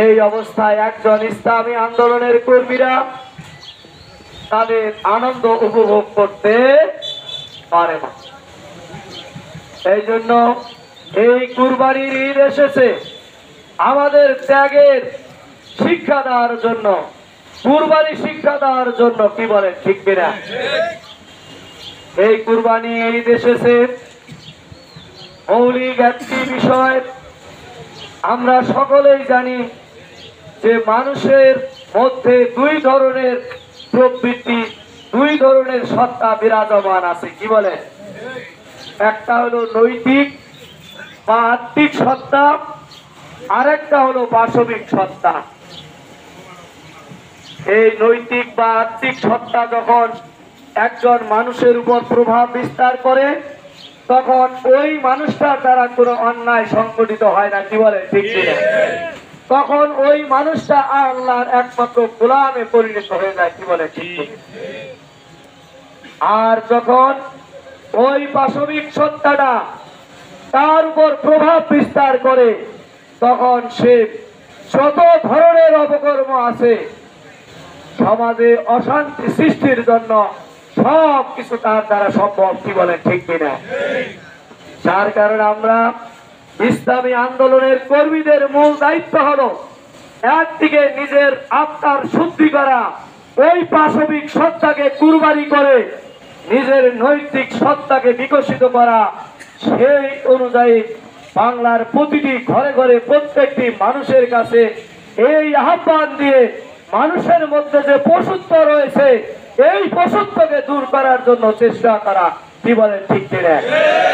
এই অবস্থায় একজন ইসলামী আন্দোলনের কর্মীরা তাদের আনন্দ উপভোগ করতে পারে না। এই জন্য এই কুরবানির ঈদ এসেছে আমাদের ত্যাগের শিক্ষা দেওয়ার জন্য, কুরবানি শিক্ষা দেওয়ার জন্য। কি বলেন, ঠিক কিনা? এই কুরবানি ঈদ এসেছে মৌলিক একটি বিষয়। আমরা সকলেই জানি যে মানুষের মধ্যে দুই ধরনের প্রবৃত্তি, দুই ধরনের সত্তা বিরাজমান আছে। কি বলে? একটা হলো নৈতিক বা আত্মিক সত্তা, আরেকটা হলো পাশবিক সত্তা। এই নৈতিক বা আত্মিক সত্তা যখন একজন মানুষের উপর প্রভাব বিস্তার করে, তখন ওই মানুষটার দ্বারা কোনো অন্যায় সংঘটিত হয় না। কি বলে, ঠিক কিনা? তখন ওই মানুষটা আল্লাহর একমাত্র গোলামে পরিণত হয়ে যায়। কি বলে, ঠিক? আর যখন ওই পাশবিক সত্তাটা তার উপর প্রভাব বিস্তার করে, তখন সে যত ধরনের অপকর্ম আছে সমাজে অশান্তি সৃষ্টির জন্য সব কিছু তার দ্বারা সম্ভব। কি বলেন, ঠিক কিনা? যার কারণে আমরা ইসলামী আন্দোলনের কর্মীদের মূল দায়িত্ব হলো একদিকে নিজের আত্মার শুদ্ধি করা, ওই পাশবিক সত্তাকে কুরবানি করে নিজের নৈতিক সত্তাকে বিকশিত করা। সেই অনুযায়ী বাংলার প্রতিটি ঘরে ঘরে প্রত্যেকটি মানুষের কাছে এই আহ্বান দিয়ে মানুষের মধ্যে যে পশুত্ব রয়েছে, এই পশুত্বকে দূর করার জন্য চেষ্টা করা। কি বলেন, ঠিক কিনা?